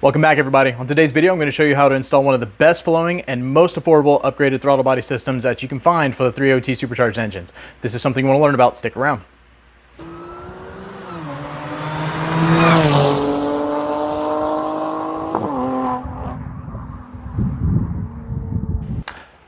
Welcome back, everybody. On today's video, I'm going to show you how to install one of the best flowing and most affordable upgraded throttle body systems that you can find for the 3.0T supercharged engines. If this is something you want to learn about, stick around.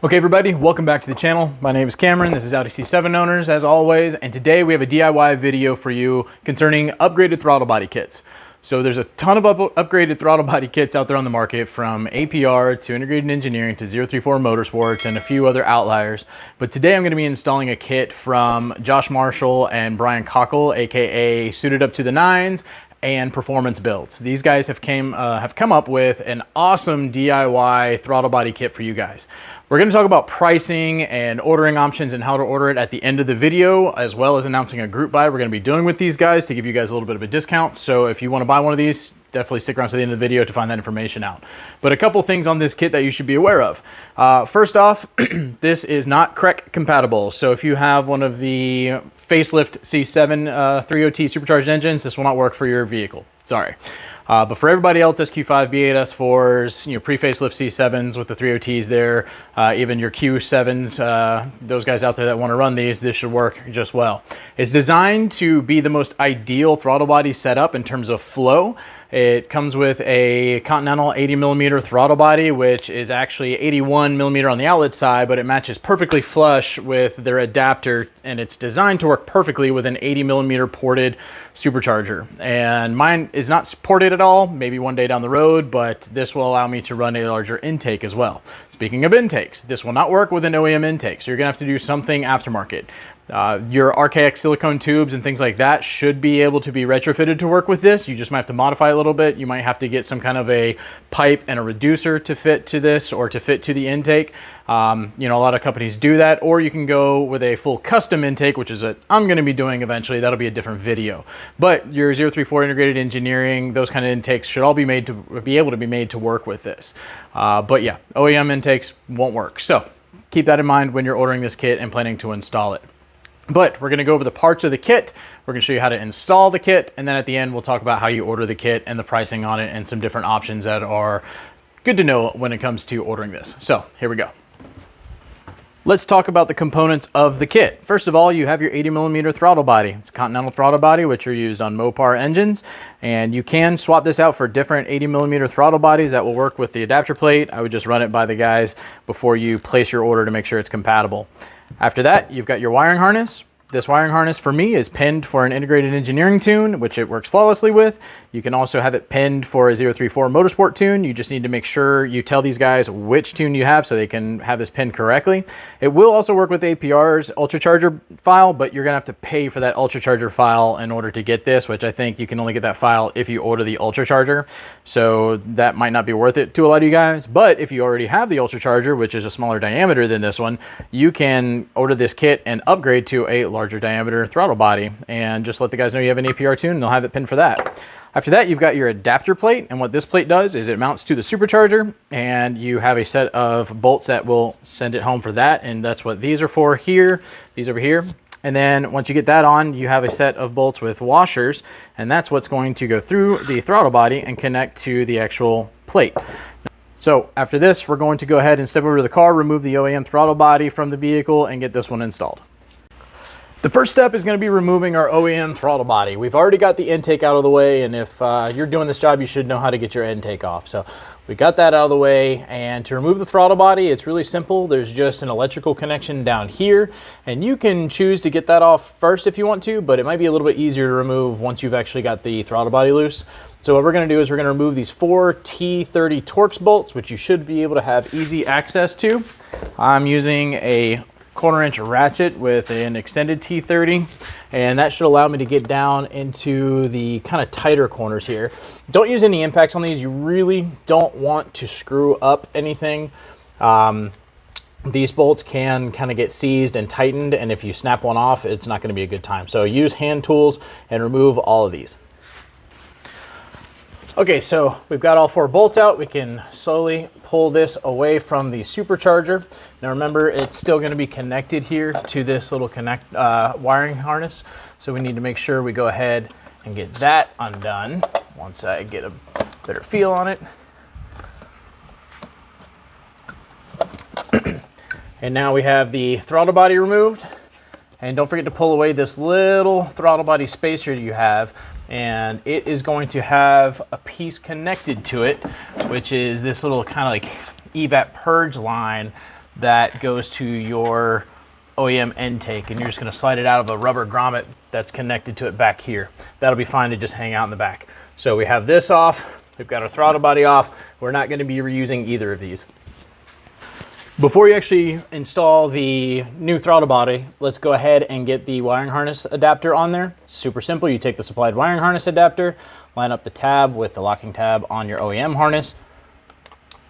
Okay, everybody, welcome back to the channel. My name is Cameron. This is Audi C7 owners, as always, and today we have a DIY video for you concerning upgraded throttle body kits. So there's a ton of upgraded throttle body kits out there on the market, from APR to Integrated Engineering to 034 Motorsports and a few other outliers. But today I'm going to be installing a kit from Josh Marshall and Brian Cockle, aka Suited Up to the Nines and Performance Builds. These guys have come up with an awesome DIY throttle body kit for you guys. We're going to talk about pricing and ordering options and how to order it at the end of the video, as well as announcing a group buy we're going to be doing with these guys to give you guys a little bit of a discount. So if you want to buy one of these, definitely stick around to the end of the video to find that information out. But a couple things on this kit that you should be aware of. First off, this is not CREC compatible. So if you have one of the facelift C7 3.0T supercharged engines, this will not work for your vehicle. Sorry. But for everybody else, SQ5, B8, S4s, pre-facelift C7s with the 3.0Ts there, even your Q7s, those guys out there that want to run these, this should work just well. It's designed to be the most ideal throttle body setup in terms of flow. It comes with a Continental 80mm throttle body, which is actually 81mm on the outlet side, but it matches perfectly flush with their adapter, and it's designed to work perfectly with an 80mm ported supercharger. And mine is not ported at all, maybe one day down the road, but this will allow me to run a larger intake as well. Speaking of intakes, this will not work with an OEM intake, so you're gonna have to do something aftermarket. Your RKX silicone tubes and things like that should be able to be retrofitted to work with this. You just might have to modify a little bit. You might have to get some kind of a pipe and a reducer to fit to this, or to fit to the intake. A lot of companies do that, or you can go with a full custom intake, which is what I'm going to be doing eventually. That'll be a different video. But your 034 Integrated Engineering, those kind of intakes should all be able to be made to work with this. But yeah, OEM intakes won't work. So keep that in mind when you're ordering this kit and planning to install it. But we're going to go over the parts of the kit. We're going to show you how to install the kit, and then at the end we'll talk about how you order the kit and the pricing on it and some different options that are good to know when it comes to ordering this. So here we go. Let's talk about the components of the kit. First of all, you have your 80mm throttle body. It's a Continental throttle body, which are used on Mopar engines, and you can swap this out for different 80mm throttle bodies that will work with the adapter plate. I would just run it by the guys before you place your order to make sure it's compatible. After that, you've got your wiring harness. This wiring harness for me is pinned for an Integrated Engineering tune, which it works flawlessly with. You can also have it pinned for a 034 Motorsport tune. You just need to make sure you tell these guys which tune you have so they can have this pinned correctly. It will also work with APR's ultracharger file, but you're gonna have to pay for that ultracharger file in order to get this, which I think you can only get that file if you order the ultracharger. So that might not be worth it to a lot of you guys, but if you already have the ultracharger, which is a smaller diameter than this one, you can order this kit and upgrade to a larger diameter throttle body, and just let the guys know you have an APR tune and they'll have it pinned for that. After that, you've got your adapter plate, and what this plate does is it mounts to the supercharger, and you have a set of bolts that will send it home for that, and that's what these are for here, these over here. And then once you get that on, you have a set of bolts with washers, and that's what's going to go through the throttle body and connect to the actual plate. So after this, we're going to go ahead and step over to the car, remove the OEM throttle body from the vehicle, and get this one installed. The first step is going to be removing our OEM throttle body. We've already got the intake out of the way, and if you're doing this job, you should know how to get your intake off. So we got that out of the way, and to remove the throttle body, it's really simple. There's just an electrical connection down here, and you can choose to get that off first if you want to, but it might be a little bit easier to remove once you've actually got the throttle body loose. So what we're going to do is we're going to remove these 4 T30 Torx bolts, which you should be able to have easy access to. I'm using a 1/4-inch ratchet with an extended T30, and that should allow me to get down into the kind of tighter corners here. Don't use any impacts on these. You really don't want to screw up anything. These bolts can kind of get seized and tightened, and if you snap one off, it's not going to be a good time. So use hand tools and remove all of these. Okay, so we've got all 4 bolts out. We can slowly pull this away from the supercharger. Now remember, it's still going to be connected here to this little wiring harness. So we need to make sure we go ahead and get that undone once I get a better feel on it. And now we have the throttle body removed. And don't forget to pull away this little throttle body spacer you have, and it is going to have a piece connected to it, which is this little kind of like evap purge line that goes to your OEM intake, and you're just going to slide it out of a rubber grommet that's connected to it back here. That'll be fine to just hang out in the back. So we have this off, we've got our throttle body off. We're not going to be reusing either of these. Before you actually install the new throttle body, let's go ahead and get the wiring harness adapter on there. Super simple. You take the supplied wiring harness adapter, line up the tab with the locking tab on your OEM harness,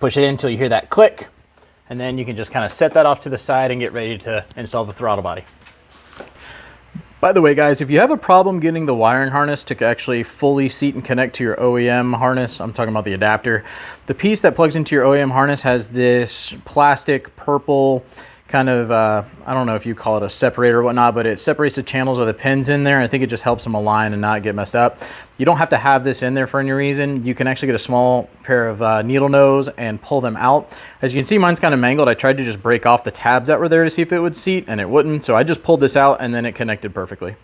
push it in until you hear that click, and then you can just kind of set that off to the side and get ready to install the throttle body. By the way, guys, if you have a problem getting the wiring harness to actually fully seat and connect to your OEM harness, I'm talking about the adapter, the piece that plugs into your OEM harness has this plastic purple kind of, I don't know if you call it a separator or whatnot, but it separates the channels with the pins in there. I think it just helps them align and not get messed up. You don't have to have this in there for any reason. You can actually get a small pair of needle nose and pull them out. As you can see, mine's kind of mangled. I tried to just break off the tabs that were there to see if it would seat, and it wouldn't. So I just pulled this out and then it connected perfectly.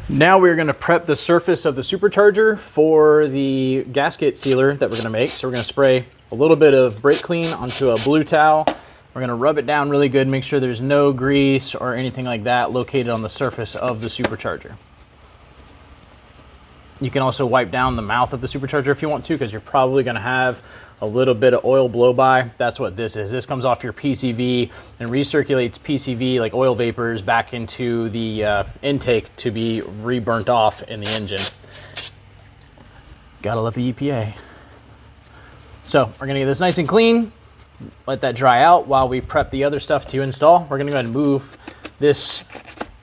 Now we're going to prep the surface of the supercharger for the gasket sealer that we're going to make. So we're going to spray a little bit of brake clean onto a blue towel. We're going to rub it down really good, make sure there's no grease or anything like that located on the surface of the supercharger. You can also wipe down the mouth of the supercharger if you want to, because you're probably going to have a little bit of oil blow by. That's what this is. This comes off your PCV and recirculates PCV, like oil vapors, back into the intake to be re-burnt off in the engine. Gotta love the EPA. So we're going to get this nice and clean, let that dry out while we prep the other stuff to install. We're going to go ahead and move this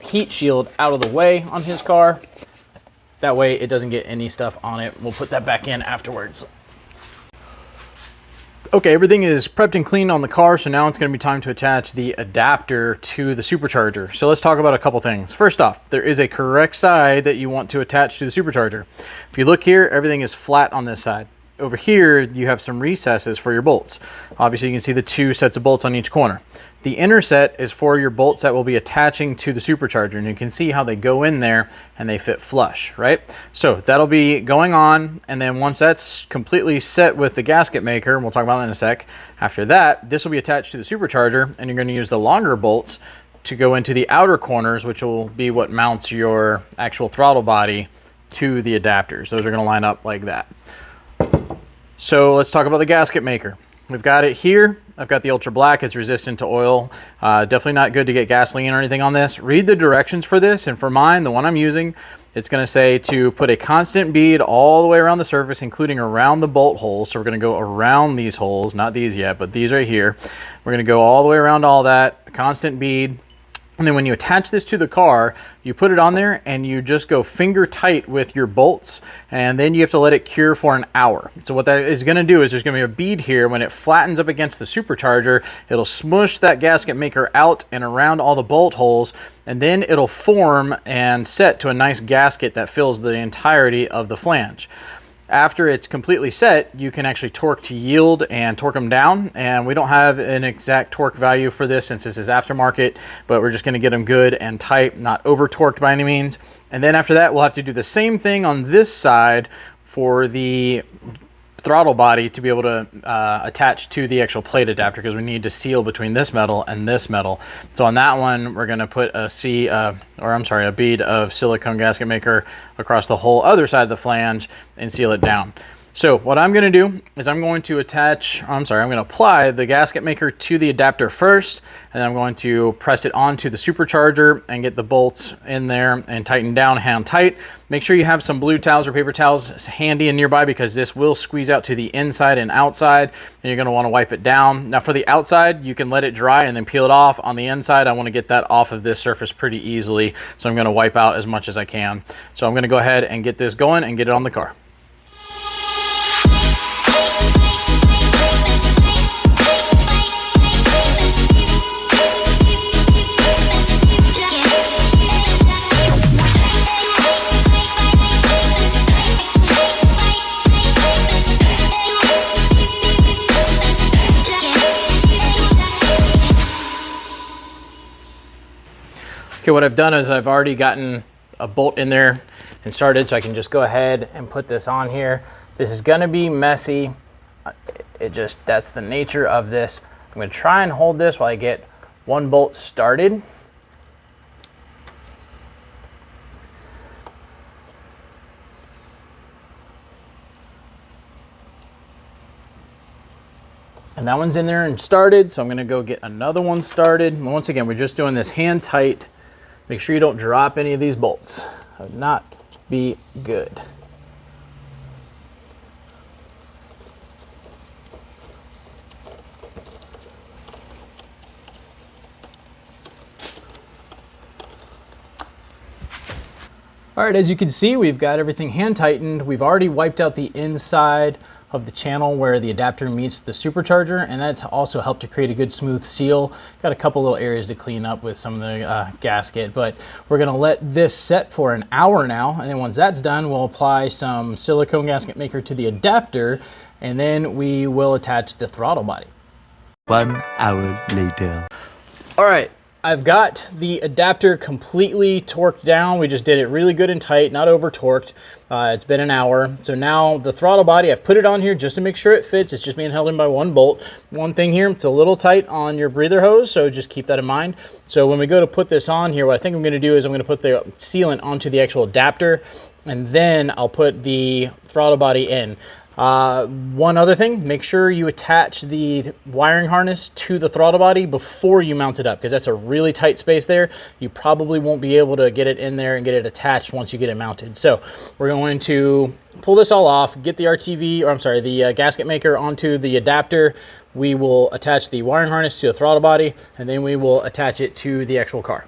heat shield out of the way on his car. That way it doesn't get any stuff on it. We'll put that back in afterwards. Okay, everything is prepped and cleaned on the car, so now it's going to be time to attach the adapter to the supercharger. So let's talk about a couple things. First off, there is a correct side that you want to attach to the supercharger. If you look here, everything is flat on this side. Over here, you have some recesses for your bolts. Obviously, you can see the two sets of bolts on each corner. The inner set is for your bolts that will be attaching to the supercharger, and you can see how they go in there and they fit flush, right? So that'll be going on, and then once that's completely set with the gasket maker, and we'll talk about that in a sec, after that, this will be attached to the supercharger, and you're going to use the longer bolts to go into the outer corners, which will be what mounts your actual throttle body to the adapters. Those are going to line up like that. So let's talk about the gasket maker. We've got it here. I've got the Ultra Black. It's resistant to oil. Definitely not good to get gasoline or anything on this. Read the directions for this, and for mine, the one I'm using, it's going to say to put a constant bead all the way around the surface, including around the bolt holes. So we're going to go around these holes, not these yet, but these right here. We're going to go all the way around all that, a constant bead. And then when you attach this to the car, you put it on there and you just go finger tight with your bolts, and then you have to let it cure for an hour. So what that is going to do is there's going to be a bead here. When it flattens up against the supercharger, it'll smush that gasket maker out and around all the bolt holes, and then it'll form and set to a nice gasket that fills the entirety of the flange. After it's completely set, you can actually torque to yield and torque them down. And we don't have an exact torque value for this since this is aftermarket, but we're just going to get them good and tight, not over torqued by any means. And then after that, we'll have to do the same thing on this side for the throttle body to be able to attach to the actual plate adapter, because we need to seal between this metal and this metal. So on that one, we're going to put a bead of silicone gasket maker across the whole other side of the flange and seal it down. So what I'm going to do is I'm going to apply the gasket maker to the adapter first, and then I'm going to press it onto the supercharger and get the bolts in there and tighten down, hand tight. Make sure you have some blue towels or paper towels handy and nearby, because this will squeeze out to the inside and outside, and you're going to want to wipe it down. Now for the outside, you can let it dry and then peel it off. On the inside, I want to get that off of this surface pretty easily, so I'm going to wipe out as much as I can. So I'm going to go ahead and get this going and get it on the car. Okay, what I've done is I've already gotten a bolt in there and started, so I can just go ahead and put this on here. This is gonna be messy. That's the nature of this. I'm gonna try and hold this while I get one bolt started. And that one's in there and started, so I'm gonna go get another one started. And once again, we're just doing this hand tight. Make sure you don't drop any of these bolts. That would not be good. All right, as you can see, we've got everything hand tightened. We've already wiped out the inside of the channel where the adapter meets the supercharger, and that's also helped to create a good smooth seal. Got a couple little areas to clean up with some of the gasket, but we're gonna let this set for an hour now, and then once that's done, we'll apply some silicone gasket maker to the adapter, and then we will attach the throttle body. 1 hour later. All right, I've got the adapter completely torqued down. We just did it really good and tight, not over torqued. It's been an hour. So now the throttle body, I've put it on here just to make sure it fits. It's just being held in by one bolt. One thing here, it's a little tight on your breather hose, so just keep that in mind. So when we go to put this on here, what I think I'm gonna do is I'm gonna put the sealant onto the actual adapter, and then I'll put the throttle body in. One other thing, make sure you attach the wiring harness to the throttle body before you mount it up, because that's a really tight space there. You probably won't be able to get it in there and get it attached once you get it mounted. So we're going to pull this all off, get the the gasket maker onto the adapter. We will attach the wiring harness to the throttle body, and then we will attach it to the actual car.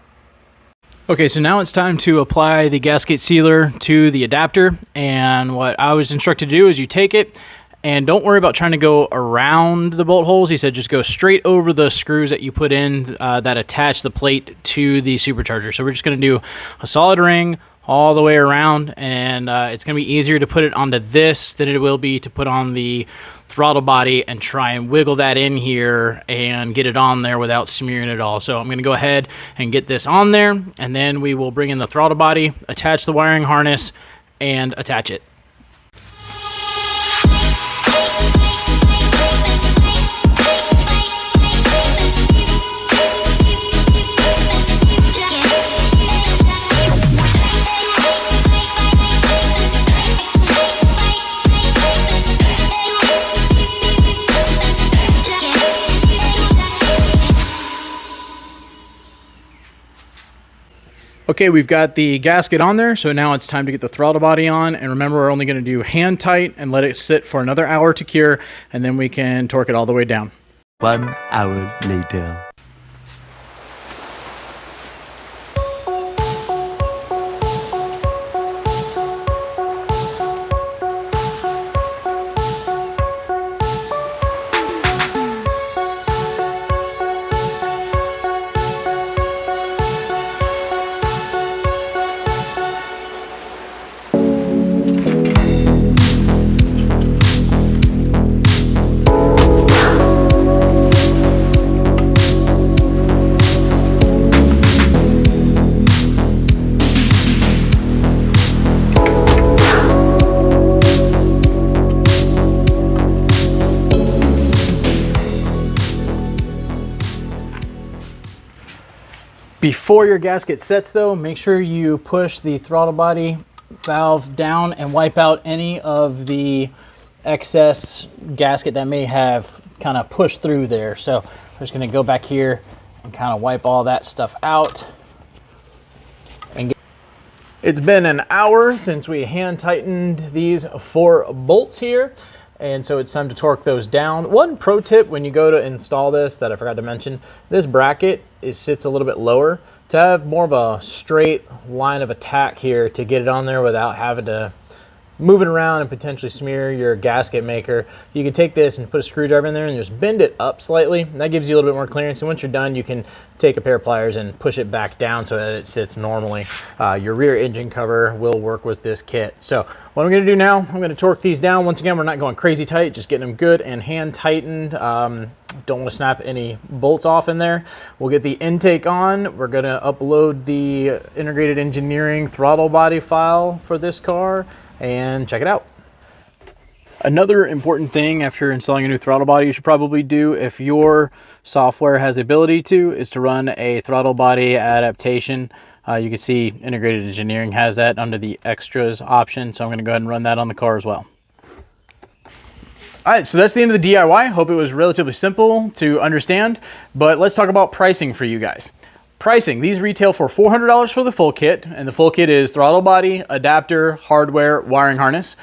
Okay, so now it's time to apply the gasket sealer to the adapter, and what I was instructed to do is you take it and don't worry about trying to go around the bolt holes. He said just go straight over the screws that you put in that attach the plate to the supercharger. So we're just going to do a solid ring all the way around, and it's going to be easier to put it onto this than it will be to put on the throttle body and try and wiggle that in here and get it on there without smearing it all. So I'm going to go ahead and get this on there, and then we will bring in the throttle body, attach the wiring harness, and attach it. Okay, we've got the gasket on there, so now it's time to get the throttle body on. And remember, we're only going to do hand tight and let it sit for another hour to cure, and then we can torque it all the way down. 1 hour later. Before your gasket sets though, make sure you push the throttle body valve down and wipe out any of the excess gasket that may have kind of pushed through there. So I'm just gonna go back here and kind of wipe all that stuff out. It's been an hour since we hand tightened these 4 bolts here, and so it's time to torque those down. One pro tip when you go to install this that I forgot to mention, this bracket sits a little bit lower to have more of a straight line of attack here to get it on there without having to moving around and potentially smear your gasket maker, you can take this and put a screwdriver in there and just bend it up slightly. And that gives you a little bit more clearance. And once you're done, you can take a pair of pliers and push it back down so that it sits normally. Your rear engine cover will work with this kit. So what I'm going to do now, I'm going to torque these down. Once again, we're not going crazy tight, just getting them good and hand tightened. Don't want to snap any bolts off in there. We'll get the intake on. We're going to upload the integrated engineering throttle body file for this car and check it out. Another important thing after installing a new throttle body you should probably do, if your software has the ability to, is to run a throttle body adaptation. You can see integrated engineering has that under the extras option, so I'm going to go ahead and run that on the car as well. All right, so that's the end of the DIY. Hope it was relatively simple to understand, but let's talk about pricing for you guys. Pricing, these retail for $400 for the full kit, and the full kit is throttle body, adapter, hardware, wiring harness,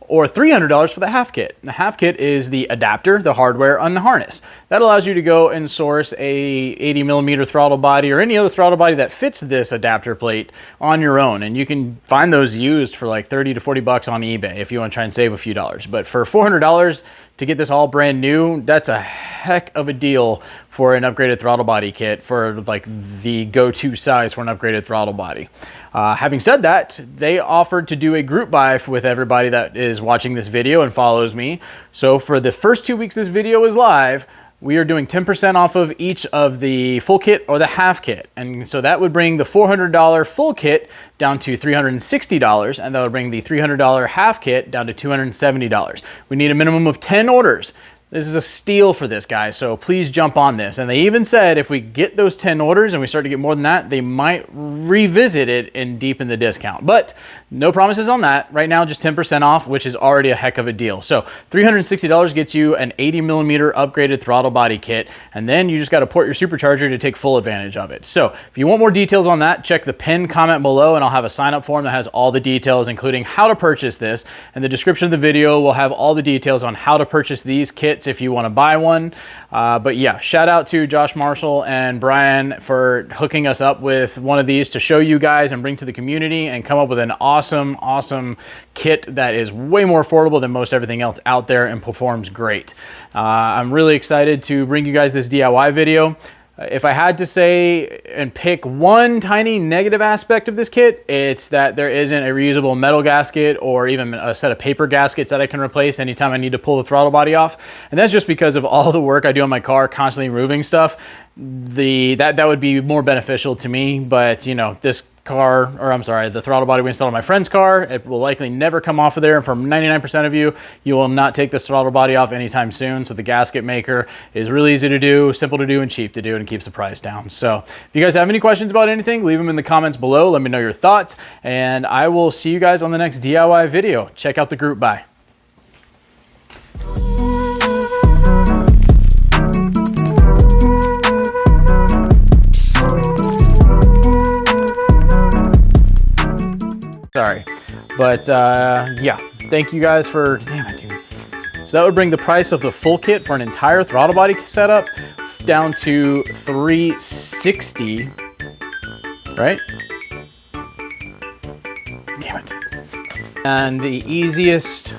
or $300 for the half kit. The half kit is the adapter, the hardware, and the harness. That allows you to go and source a 80mm throttle body or any other throttle body that fits this adapter plate on your own. And you can find those used for like 30 to 40 bucks on eBay if you want to try and save a few dollars. But for $400 to get this all brand new, that's a heck of a deal for an upgraded throttle body kit, for like the go-to size for an upgraded throttle body. Having said that, they offered to do a group buy with everybody that is watching this video and follows me. So for the first 2 weeks this video is live, we are doing 10% off of each of the full kit or the half kit. And so that would bring the $400 full kit down to $360, and that would bring the $300 half kit down to $270. We need a minimum of 10 orders. This is a steal for this, guy, so please jump on this. And they even said if we get those 10 orders and we start to get more than that, they might revisit it and deepen the discount. But no promises on that. Right now, just 10% off, which is already a heck of a deal. So $360 gets you an 80mm upgraded throttle body kit, and then you just got to port your supercharger to take full advantage of it. So if you want more details on that, check the pinned comment below, and I'll have a sign-up form that has all the details, including how to purchase this. And the description of the video will have all the details on how to purchase these kits if you want to buy one. But yeah, shout out to Josh Marshall and Brian for hooking us up with one of these to show you guys and bring to the community and come up with an awesome kit that is way more affordable than most everything else out there and performs great. I'm really excited to bring you guys this DIY video. If I had to say and pick one tiny negative aspect of this kit, it's that there isn't a reusable metal gasket or even a set of paper gaskets that I can replace anytime I need to pull the throttle body off. And that's just because of all the work I do on my car, constantly moving stuff. That would be more beneficial to me, but you know, this car, or I'm sorry, the throttle body we installed on my friend's car, it will likely never come off of there, and for 99% of you, you will not take this throttle body off anytime soon. So the gasket maker is really easy to do, simple to do, and cheap to do, and it keeps the price down. So if you guys have any questions about anything, leave them in the comments below. Let me know your thoughts, and I will see you guys on the next DIY video. Check out the group buy. Sorry, but yeah, thank you guys for, damn it, dude. So that would bring the price of the full kit for an entire throttle body setup down to $360, right? Damn it. And the easiest